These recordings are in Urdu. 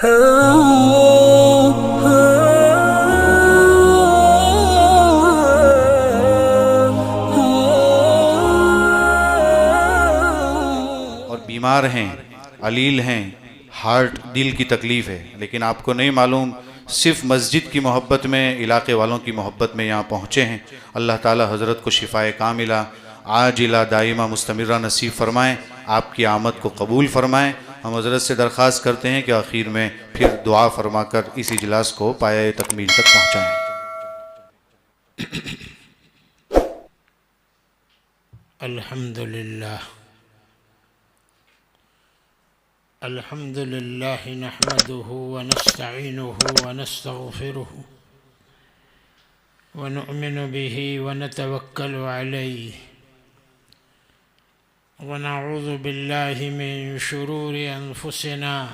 اور بیمار ہیں، علیل ہیں، ہارٹ دل کی تکلیف ہے، لیکن آپ کو نہیں معلوم، صرف مسجد کی محبت میں، علاقے والوں کی محبت میں یہاں پہنچے ہیں۔ اللہ تعالی حضرت کو شفائے کاملہ عاجلہ دائمہ مستمرہ نصیب فرمائیں، آپ کی آمد کو قبول فرمائیں۔ ہم حضرت سے درخواست کرتے ہیں کہ آخر میں پھر دعا فرما کر اس اجلاس کو پایہ تکمیل تک پہنچائیں۔ الحمد لله نحمده ونستعينه ونستغفره ونؤمن به ونتوكل عليه ونعوذ بالله من شرور أنفسنا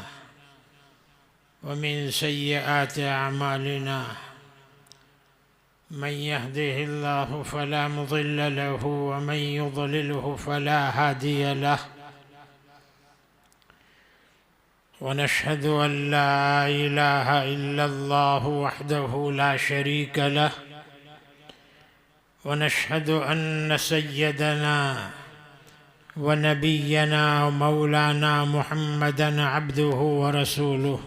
ومن سيئات أعمالنا من يهده الله فلا مضل له ومن يضلله فلا هادي له ونشهد أن لا إله إلا الله وحده لا شريك له ونشهد أن سيدنا ونبينا ومولانا محمدًا عبده ورسوله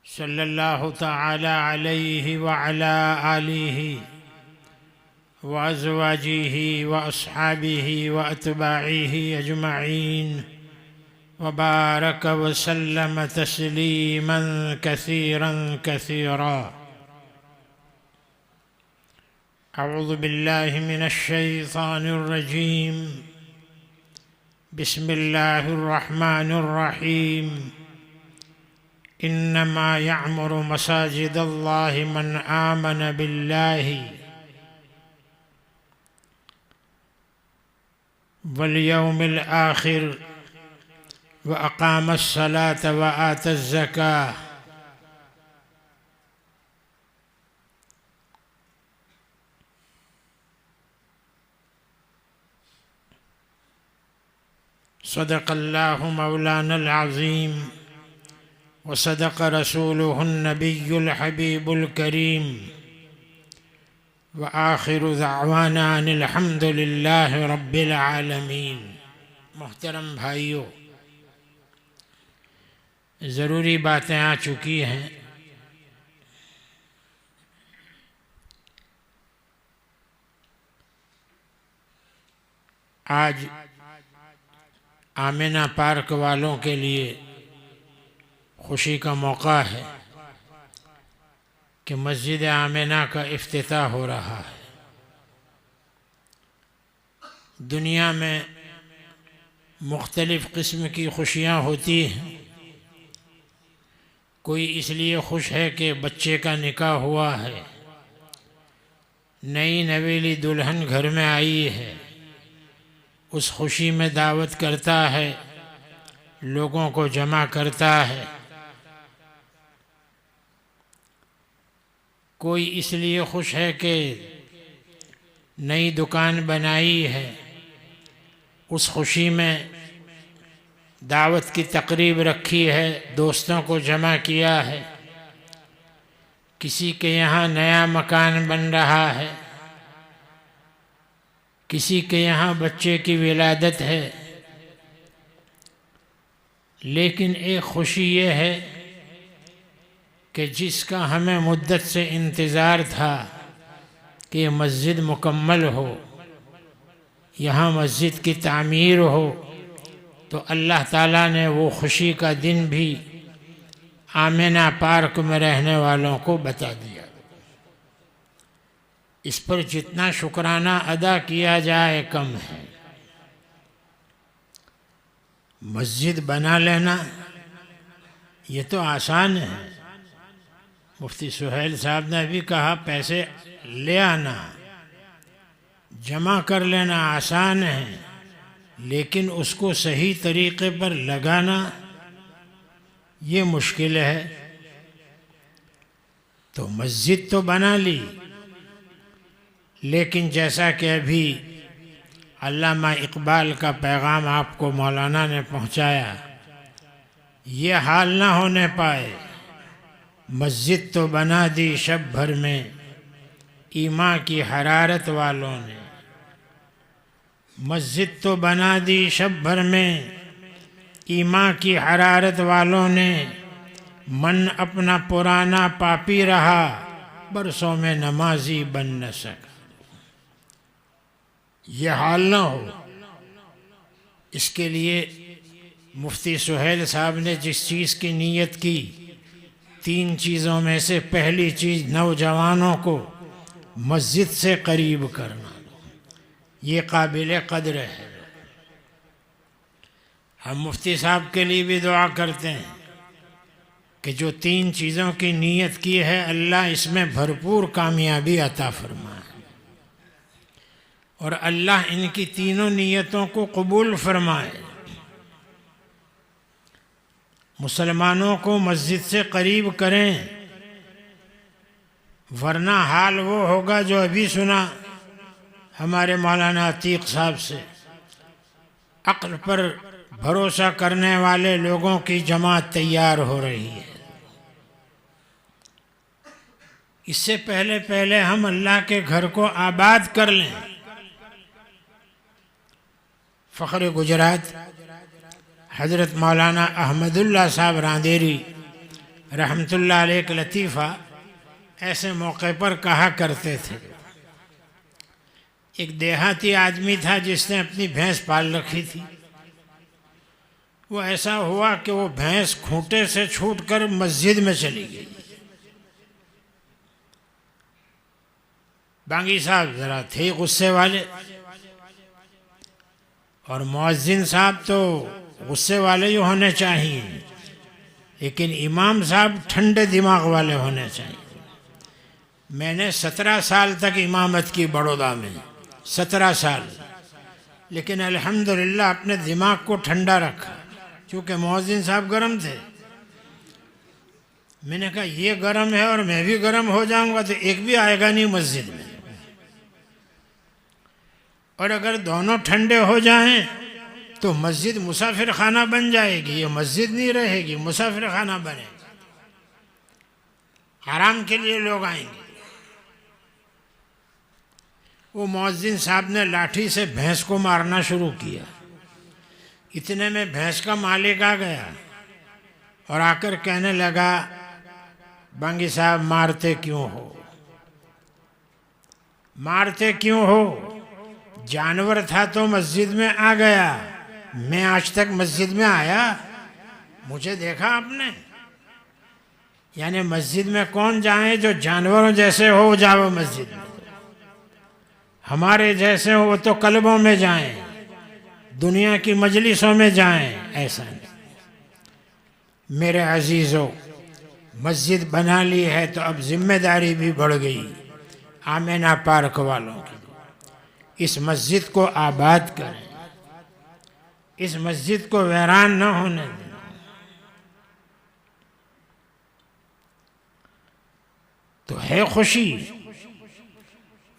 صلى الله تعالى عليه وعلى آله وأزواجه وأصحابه وأتباعه أجمعين وبارك وسلم تسليما كثيرا كثيرا. أعوذ بالله من الشيطان الرجيم. بسم الله الرحمن الرحيم. إنما يعمر مساجد الله من آمن بالله واليوم الآخر وأقام الصلاة وآتى الزكاة صدق الله مولانا العظيم وصدق رسوله النبي الحبيب الكريم وآخر دعوانا أن الحمد لله رب العالمين. محترم بھائیو، ضروری باتیں آ چکی ہیں۔ آج آمینہ پارک والوں کے لیے خوشی کا موقع ہے کہ مسجد آمینہ کا افتتاح ہو رہا ہے۔ دنیا میں مختلف قسم کی خوشیاں ہوتی ہیں۔ کوئی اس لیے خوش ہے کہ بچے کا نکاح ہوا ہے، نئی نویلی دلہن گھر میں آئی ہے، اس خوشی میں دعوت کرتا ہے، لوگوں کو جمع کرتا ہے۔ کوئی اس لیے خوش ہے کہ نئی دکان بنائی ہے، اس خوشی میں دعوت کی تقریب رکھی ہے، دوستوں کو جمع کیا ہے۔ کسی کے یہاں نیا مکان بن رہا ہے، کسی کے یہاں بچے کی ولادت ہے، لیکن ایک خوشی یہ ہے کہ جس کا ہمیں مدت سے انتظار تھا کہ یہ مسجد مکمل ہو، یہاں مسجد کی تعمیر ہو، تو اللہ تعالیٰ نے وہ خوشی کا دن بھی آمینہ پارک میں رہنے والوں کو بتا دیا۔ اس پر جتنا شکرانہ ادا کیا جائے کم ہے۔ مسجد بنا لینا یہ تو آسان ہے، مفتی سہیل صاحب نے بھی کہا پیسے لے آنا، جمع کر لینا آسان ہے، لیکن اس کو صحیح طریقے پر لگانا یہ مشکل ہے۔ تو مسجد تو بنا لی، لیکن جیسا کہ ابھی علامہ اقبال کا پیغام آپ کو مولانا نے پہنچایا یہ حال نہ ہونے پائے۔ مسجد تو بنا دی شب بھر میں ایمان کی حرارت والوں نے، مسجد تو بنا دی شب بھر میں ایمان کی حرارت والوں نے، من اپنا پرانا پاپی رہا، برسوں میں نمازی بن نہ سکا۔ یہ حال نہ ہو، اس کے لیے مفتی سہیل صاحب نے جس چیز کی نیت کی، 3 چیزوں میں سے پہلی چیز نوجوانوں کو مسجد سے قریب کرنا، یہ قابل قدر ہے۔ ہم مفتی صاحب کے لیے بھی دعا کرتے ہیں کہ جو 3 چیزوں کی نیت کی ہے اللہ اس میں بھرپور کامیابی عطا فرمائے، اور اللہ ان کی تینوں نیتوں کو قبول فرمائے۔ مسلمانوں کو مسجد سے قریب کریں، ورنہ حال وہ ہوگا جو ابھی سنا ہمارے مولانا عتیق صاحب سے، عقل پر بھروسہ کرنے والے لوگوں کی جماعت تیار ہو رہی ہے۔ اس سے پہلے ہم اللہ کے گھر کو آباد کر لیں۔ فخر گجرات حضرت مولانا احمد اللہ صاحب راندیری رحمۃ اللہ علیہ ایک لطیفہ ایسے موقع پر کہا کرتے تھے۔ ایک دیہاتی آدمی تھا جس نے اپنی بھینس پال رکھی تھی۔ وہ ایسا ہوا کہ وہ بھینس کھوٹے سے چھوٹ کر مسجد میں چلی گئی۔ بانگی صاحب ذرا تھے غصے والے، اور مؤذن صاحب تو غصے والے ہی ہونے چاہیے، لیکن امام صاحب ٹھنڈے دماغ والے ہونے چاہیے۔ میں نے 17 سال تک امامت کی بڑودہ میں، 17 سال، لیکن الحمدللہ اپنے دماغ کو ٹھنڈا رکھا، کیونکہ مؤذن صاحب گرم تھے۔ میں نے کہا یہ گرم ہے اور میں بھی گرم ہو جاؤں گا تو ایک بھی آئے گا نہیں مسجد میں، اور اگر دونوں ٹھنڈے ہو جائیں تو مسجد مسافر خانہ بن جائے گی، یہ مسجد نہیں رہے گی، مسافر خانہ بنے گی، آرام کے لیے لوگ آئیں گے۔ وہ مؤذن صاحب نے لاٹھی سے بھینس کو مارنا شروع کیا۔ اتنے میں بھینس کا مالک آ گیا اور آ کر کہنے لگا بانگی صاحب مارتے کیوں ہو، مارتے کیوں ہو؟ جانور تھا تو مسجد میں آ گیا، میں آج تک مسجد میں آیا، مجھے دیکھا آپ نے؟ یعنی مسجد میں کون جائیں جو جانوروں جیسے ہو جاؤ مسجد میں، ہمارے جیسے ہو تو کلبوں میں جائیں، دنیا کی مجلسوں میں جائیں، ایسا نہیں۔ میرے عزیزو، مسجد بنا لی ہے تو اب ذمہ داری بھی بڑھ گئی آمینہ پارک والوں کی۔ اس مسجد کو آباد کریں، اس مسجد کو ویران نہ ہونے دیں۔ تو ہے خوشی،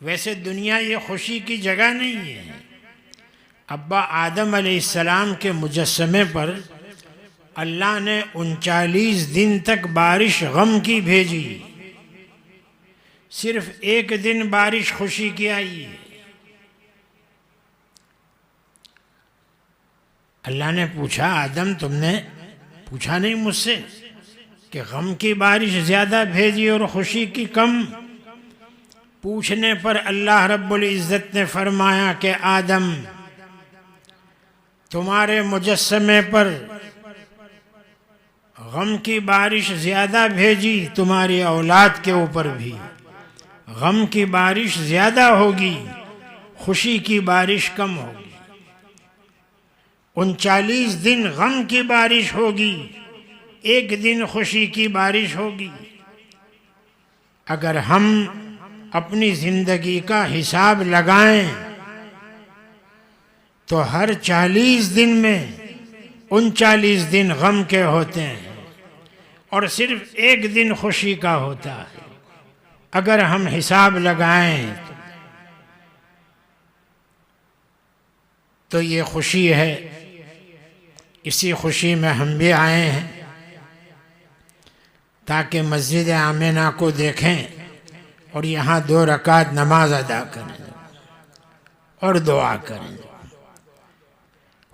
ویسے دنیا یہ خوشی کی جگہ نہیں ہے۔ ابا آدم علیہ السلام کے مجسمے پر اللہ نے 39 دن تک بارش غم کی بھیجی، صرف 1 دن بارش خوشی کی آئی ہے۔ اللہ نے پوچھا آدم تم نے پوچھا نہیں مجھ سے کہ غم کی بارش زیادہ بھیجی اور خوشی کی کم؟ پوچھنے پر اللہ رب العزت نے فرمایا کہ آدم تمہارے مجسمے پر غم کی بارش زیادہ بھیجی، تمہاری اولاد کے اوپر بھی غم کی بارش زیادہ ہوگی، خوشی کی بارش کم ہوگی۔ 39 دن غم کی بارش ہوگی، 1 دن خوشی کی بارش ہوگی۔ اگر ہم اپنی زندگی کا حساب لگائیں تو ہر 40 دن میں 39 دن غم کے ہوتے ہیں اور صرف 1 دن خوشی کا ہوتا ہے۔ اگر ہم حساب لگائیں تو یہ خوشی ہے اسی خوشی میں ہم بھی آئے ہیں تاکہ مسجد آمنہ کو دیکھیں اور یہاں 2 رکعت نماز ادا کریں اور دعا کریں۔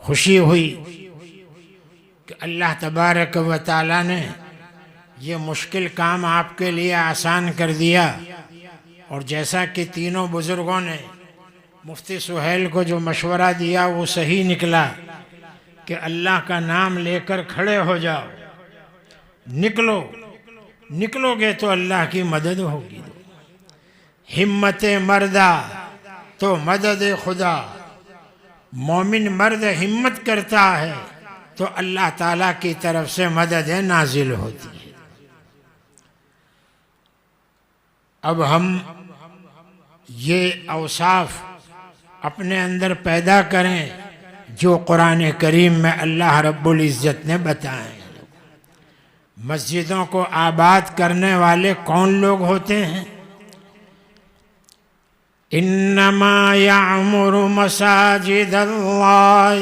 خوشی ہوئی کہ اللہ تبارک و تعالیٰ نے یہ مشکل کام آپ کے لیے آسان کر دیا، اور جیسا کہ تینوں بزرگوں نے مفتی سہیل کو جو مشورہ دیا وہ صحیح نکلا کہ اللہ کا نام لے کر کھڑے ہو جاؤ، نکلو گے تو اللہ کی مدد ہوگی۔ ہمت مردہ تو مدد خدا، مومن مرد ہمت کرتا ہے تو اللہ تعالیٰ کی طرف سے مدد نازل ہوتی ہے۔ اب ہم یہ اوصاف اپنے اندر پیدا کریں جو قرآن کریم میں اللہ رب العزت نے بتائے۔ مسجدوں کو آباد کرنے والے کون لوگ ہوتے ہیں؟ انما یعمر مساجد اللہ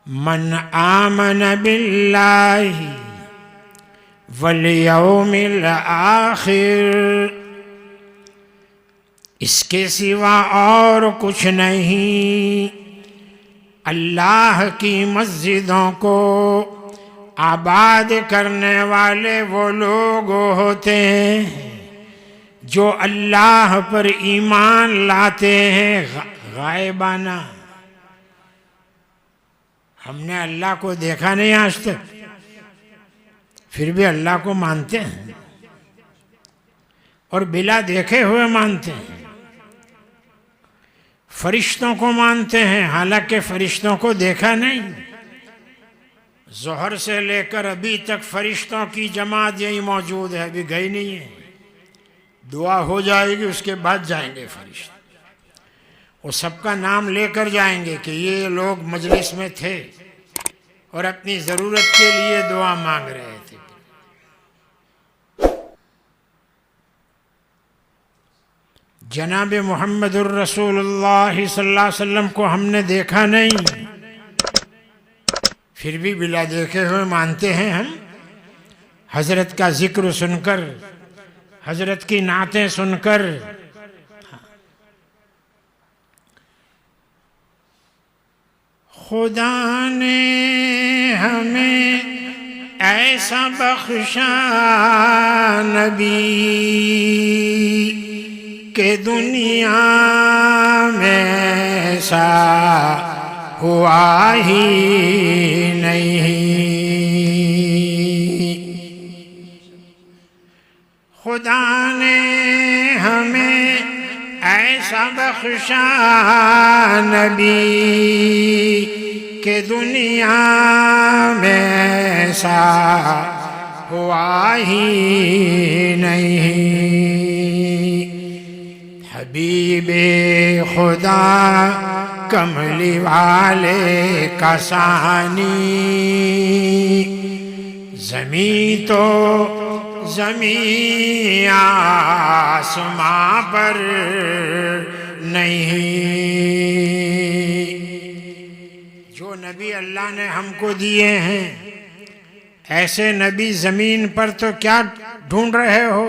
من آمن باللہ والیوم الآخر، اس کے سوا اور کچھ نہیں۔ اللہ کی مسجدوں کو آباد کرنے والے وہ لوگ ہوتے ہیں جو اللہ پر ایمان لاتے ہیں غائبانہ۔ ہم نے اللہ کو دیکھا نہیں آج تک، پھر بھی اللہ کو مانتے ہیں اور بلا دیکھے ہوئے مانتے ہیں۔ فرشتوں کو مانتے ہیں حالانکہ فرشتوں کو دیکھا نہیں۔ ظہر سے لے کر ابھی تک فرشتوں کی جماعت یہی موجود ہے، ابھی گئی نہیں ہے۔ دعا ہو جائے گی اس کے بعد جائیں گے فرشتے، وہ سب کا نام لے کر جائیں گے کہ یہ لوگ مجلس میں تھے اور اپنی ضرورت کے لیے دعا مانگ رہے تھے۔ جناب محمد الرسول اللہ صلی اللہ علیہ وسلم کو ہم نے دیکھا نہیں، پھر بھی بلا دیکھے ہوئے مانتے ہیں ہم۔ حضرت کا ذکر سن کر، حضرت کی نعتیں سن کر، خدا نے ہمیں ایسا بخشا نبی کہ دنیا میں ایسا ہوا ہی نہیں۔ خدا نے ہمیں ایسا بخشا نبی کہ دنیا میں ایسا ہوا ہی نہیں۔ حبیب خدا کملی والے کا ثانی، زمین تو زمین آسماں پر نہیں۔ جو نبی اللہ نے ہم کو دیے ہیں ایسے نبی زمین پر تو کیا ڈھونڈ رہے ہو،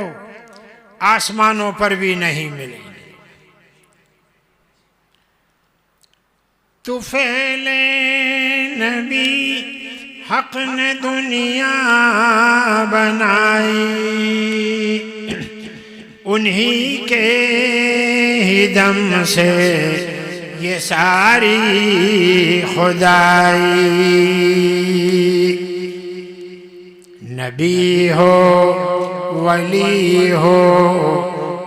آسمانوں پر بھی نہیں ملیں گے۔ طفیل نبی حق نے دنیا بنائی، انہی کے ہی دم سے یہ ساری خدائی۔ نبی ہو ولی ہو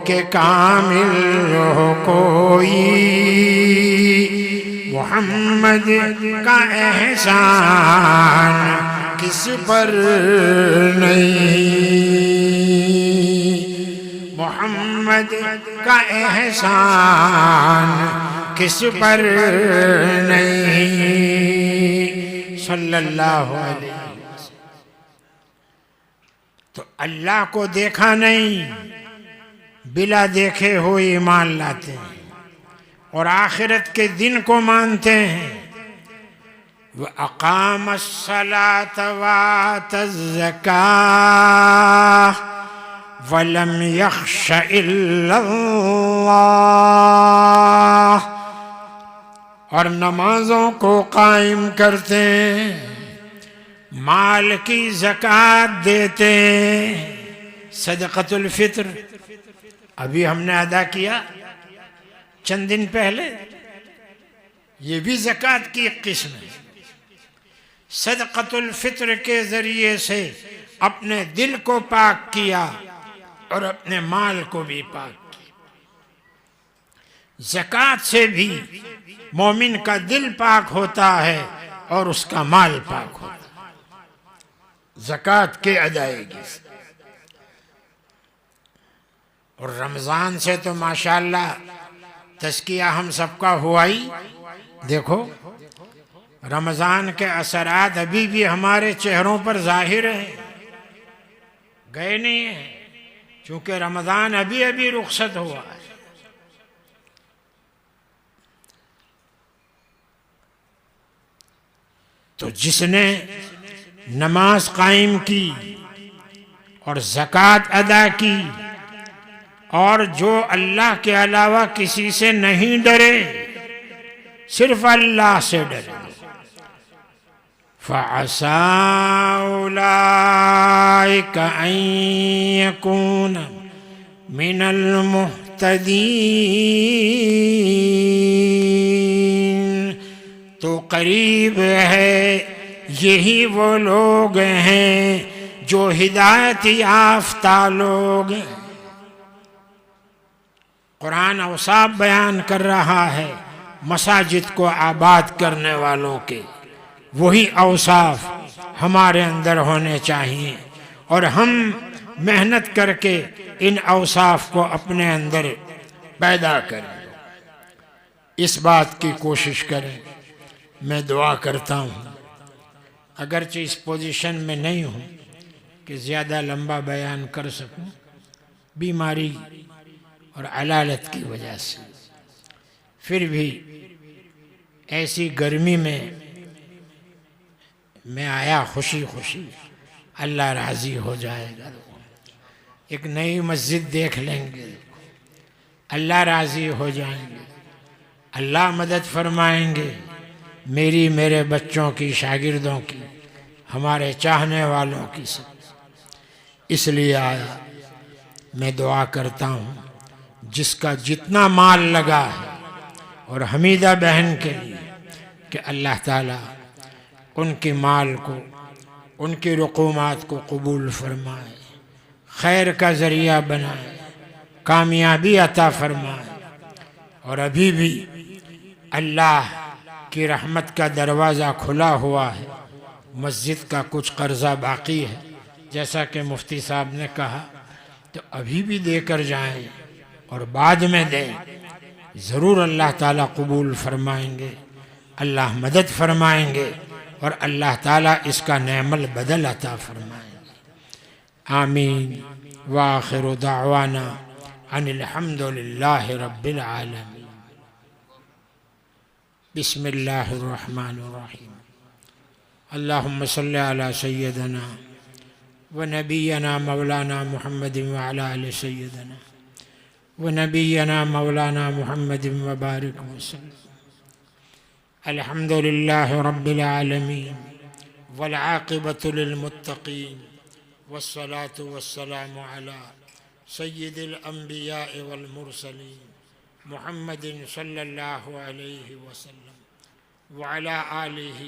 کہ کامل ہو کوئی، محمد کا احسان کس پر نہیں، محمد کا احسان کس پر نہیں، صلی اللہ علیہ وسلم۔ تو اللہ کو دیکھا نہیں، بلا دیکھے ہوئے ایمان لاتے ہیں اور آخرت کے دن کو مانتے ہیں۔ وَأَقَامَ الصَّلَاةَ وَآتَى الزَّكَاةَ وَلَمْ يَخْشَ إِلَّا اللَّهَ، اور نمازوں کو قائم کرتے، مال کی زکوٰۃ دیتے۔ صدقۃ الفطر ابھی ہم نے ادا کیا چند دن پہلے، یہ بھی زکوٰۃ کی ایک قسم ہے۔ صدقۃ الفطر کے ذریعے سے اپنے دل کو پاک کیا اور اپنے مال کو بھی پاک کیا۔ زکوٰۃ سے بھی مومن کا دل پاک ہوتا ہے اور اس کا مال پاک ہوتا ہے زکوٰۃ کے ادائیگی سے۔ اور رمضان سے تو ماشاءاللہ تزکیہ ہم سب کا ہوا ہی۔ دیکھو رمضان کے اثرات ابھی بھی ہمارے چہروں پر ظاہر ہیں، گئے نہیں ہیں، چونکہ رمضان ابھی رخصت ہوا ہے۔ تو جس نے نماز قائم کی اور زکوٰۃ ادا کی، اور جو اللہ کے علاوہ کسی سے نہیں ڈرے، صرف اللہ سے ڈرے، فَعَسَىٰ أُولَٰئِكَ أَن يَكُونَ مِنَ الْمُهْتَدِينَ، تو قریب ہے یہی وہ لوگ ہیں جو ہدایت یافتہ لوگ ہیں۔ قرآن اوصاف بیان کر رہا ہے مساجد کو آباد کرنے والوں کے، وہی اوصاف ہمارے اندر ہونے چاہیے، اور ہم محنت کر کے ان اوصاف کو اپنے اندر پیدا کریں، اس بات کی کوشش کریں۔ میں دعا کرتا ہوں، اگرچہ اس پوزیشن میں نہیں ہوں کہ زیادہ لمبا بیان کر سکوں، بیماری اور علالت کی وجہ سے، پھر بھی ایسی گرمی میں آیا خوشی خوشی، اللہ راضی ہو جائے گا، ایک نئی مسجد دیکھ لیں گے، اللہ راضی ہو جائیں گے، اللہ مدد فرمائیں گے، میری میرے بچوں کی، شاگردوں کی، ہمارے چاہنے والوں کی سب۔ اس لیے آیا، میں دعا کرتا ہوں جس کا جتنا مال لگا ہے، اور حمیدہ بہن کے لیے کہ اللہ تعالیٰ ان کے مال کو، ان کی رقومات کو قبول فرمائے، خیر کا ذریعہ بنائے، کامیابی عطا فرمائے، اور ابھی بھی اللہ کی رحمت کا دروازہ کھلا ہوا ہے، مسجد کا کچھ قرضہ باقی ہے، جیسا کہ مفتی صاحب نے کہا، تو ابھی بھی دے کر جائیں اور بعد میں دیں، ضرور اللہ تعالیٰ قبول فرمائیں گے، اللہ مدد فرمائیں گے، اور اللہ تعالیٰ اس کا نعم البدل عطا فرمائیں گے۔ آمین۔ وآخر دعوانا ان الحمد للہ رب العالمین۔ بسم اللہ الرحمن الرحیم۔ اللہم صلی علی سیدنا ونبینا مولانا محمد وعلی آل سیدنا ونبینا مولانا محمد وبارک وسلم۔ الحمد للہ رب العالمین والعاقبۃ للمتقین، والصلاة والسلام علی سید الانبیاء والمرسلین محمد صلی اللہ علیہ وسلم وعلی آلہ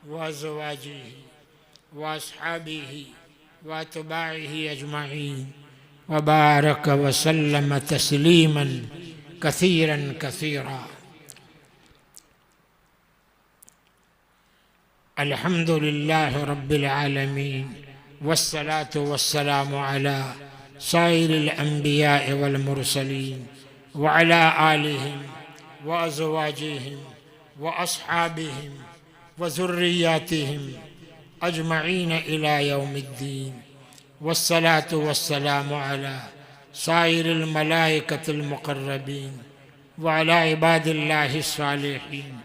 وازواجہ واصحابہ واتباعہ اجمعین وبارک وسلم تسلیما کثیرا کثیرا۔ الحمد للہ رب العالمین والصلاة والسلام علی سائر الانبیاء والمرسلین وعلی آلہم وازواجہم واصحابہم وذریاتہم اجمعین الی یوم الدین، والصلاة والسلام علی سائر الملائکۃ المقربین وعلی عباد اللہ الصالحین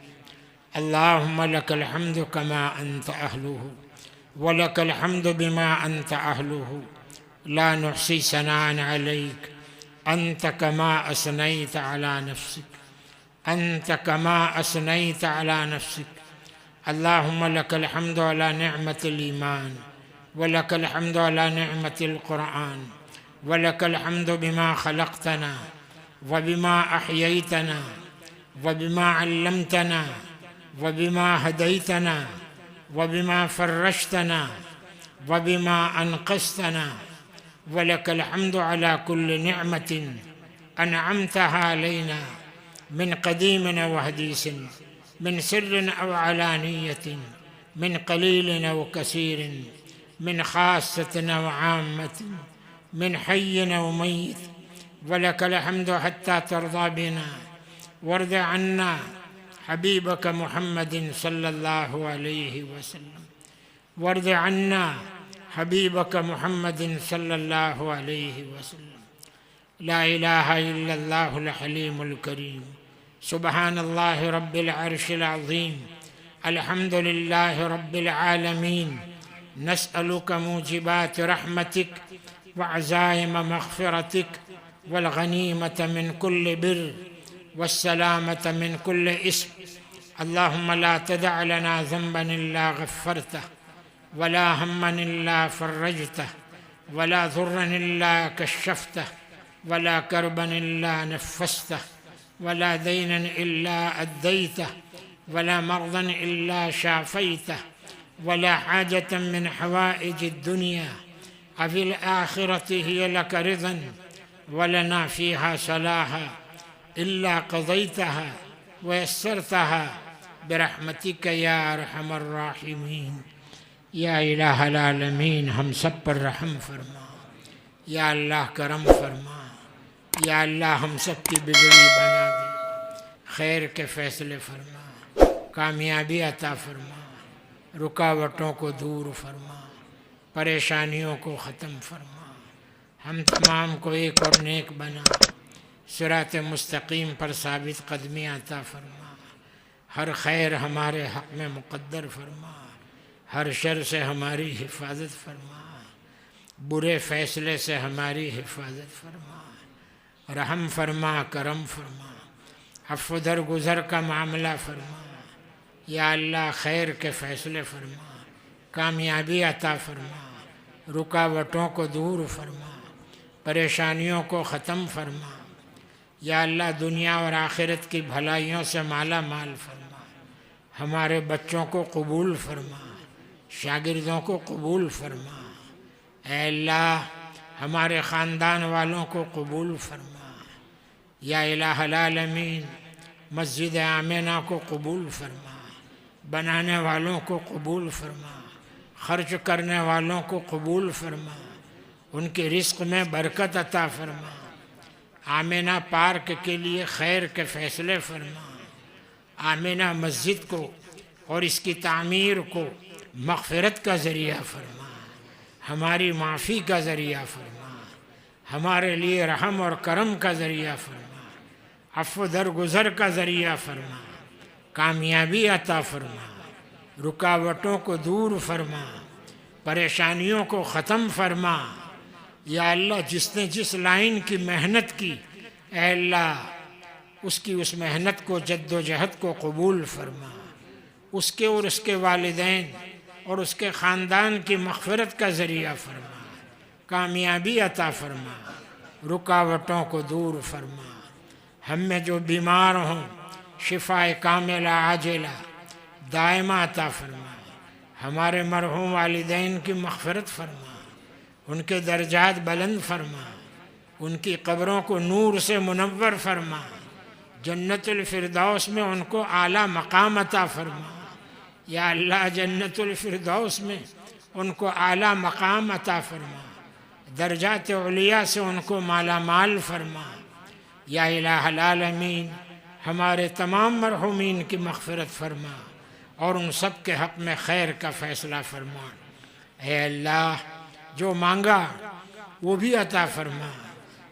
اللهم لك الحمد كما أنت أهله ولك الحمد بما أنت أهله لا نحصي ثناء عليك أنت كما أثنيت على نفسك أنت كما أثنيت على نفسك. اللهم لك الحمد على نعمة الإيمان ولك الحمد على نعمة القرآن ولك الحمد بما خلقتنا وبما أحييتنا وبما علمتنا وبما هديتنا وبما فرجتنا وبما أنقذتنا. ولك الحمد على كل نعمة أنعمتها علينا من قديم أو حديث من سر أو علانية من قليل أو كثير من خاصة أو عامة من حي أو ميت. ولك الحمد حتى ترضى بنا. وارض عنا حبيبك محمد صلى الله عليه وسلم. وارض عنا حبيبك محمد صلى الله عليه وسلم. لا إله إلا الله الحليم الكريم. سبحان الله رب العرش العظيم. الحمد لله رب العالمين. نسألك موجبات رحمتك وعزائم مغفرتك والغنيمة من كل بر والسلامة من كل إثم. اللهم لا تدع لنا ذنبا إلا غفرته ولا هما إلا فرجته ولا ضرا إلا كشفته ولا كربا إلا نفسته ولا دينا إلا أديته ولا مرضا إلا شافيته ولا حاجة من حوائج الدنيا وفي الآخرة هي لك رضا ولنا فيها صلاحا إلا قضيتها ويسرتها برحمتك يا أرحم الراحمين. یا الہ العالمین ہم سب پر رحم فرما. یا اللہ کرم فرما. یا اللہ ہم سب کی بگڑی بنا دے. خیر کے فیصلے فرما. کامیابی عطا فرما. رکاوٹوں کو دور فرما. پریشانیوں کو ختم فرما. ہم تمام کو ایک اور نیک بنا. صراط مستقیم پر ثابت قدمی عطا فرما. ہر خیر ہمارے حق میں مقدر فرما. ہر شر سے ہماری حفاظت فرما. برے فیصلے سے ہماری حفاظت فرما. رحم فرما. کرم فرما. عفو درگزر کا معاملہ فرما. یا اللہ خیر کے فیصلے فرما. کامیابی عطا فرما. رکاوٹوں کو دور فرما. پریشانیوں کو ختم فرما. یا اللہ دنیا اور آخرت کی بھلائیوں سے مالا مال فرما. ہمارے بچوں کو قبول فرما. شاگردوں کو قبول فرما. اے اللہ ہمارے خاندان والوں کو قبول فرما. یا الہ العالمین مسجد آمنہ کو قبول فرما. بنانے والوں کو قبول فرما. خرچ کرنے والوں کو قبول فرما. ان کے رزق میں برکت عطا فرما. آمنہ پارک کے لیے خیر کے فیصلے فرما. آمنہ مسجد کو اور اس کی تعمیر کو مغفرت کا ذریعہ فرما. ہماری معافی کا ذریعہ فرما. ہمارے لیے رحم اور کرم کا ذریعہ فرما. عفو درگزر کا ذریعہ فرما. کامیابی عطا فرما. رکاوٹوں کو دور فرما. پریشانیوں کو ختم فرما. یا اللہ جس نے جس لائن کی محنت کی اے اللہ اس کی اس محنت کو جد و جہد کو قبول فرما. اس کے اور اس کے والدین اور اس کے خاندان کی مغفرت کا ذریعہ فرما. کامیابی عطا فرما. رکاوٹوں کو دور فرما. ہم میں جو بیمار ہوں شفاء کاملہ عاجلہ دائمہ عطا فرما. ہمارے مرحوم والدین کی مغفرت فرما. ان کے درجات بلند فرما. ان کی قبروں کو نور سے منور فرما. جنت الفردوس میں ان کو اعلیٰ مقام عطا فرما. یا اللہ جنت الفردوس میں ان کو اعلیٰ مقام عطا فرما. درجات علیہ سے ان کو مالا مال فرما. یا الہ العالمین ہمارے تمام مرحومین کی مغفرت فرما اور ان سب کے حق میں خیر کا فیصلہ فرما. اے اللہ جو مانگا وہ بھی عطا فرما.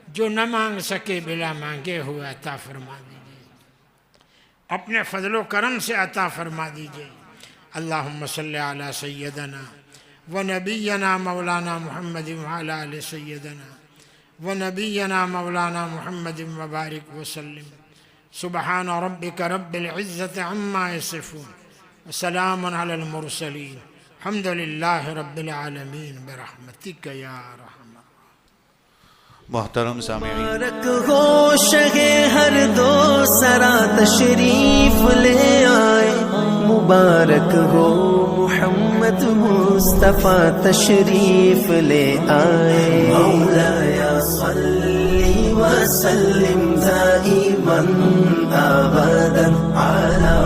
جو نہ مانگ سکے بلا مانگے ہوئے عطا فرما دیجیے. اپنے فضل و کرم سے عطا فرما دیجئے۔ اللہم صلی علی سیدنا و نبینا مولانا محمد وعلی آل سیدنا و نبینا مولانا محمد وبارک وسلم۔ سبحان ربک رب العزت عما یصفون وسلام علی المرسلین الحمد للہ رب العالمین برحمتک یا رحمن۔ محترم سامعین، مبارک ہو شہ ہر دو سرا تشریف لے آئے، مبارک ہو محمد مصطفیٰ تشریف لے آئے۔ مولایا صلی وسلم دائما ابدا علی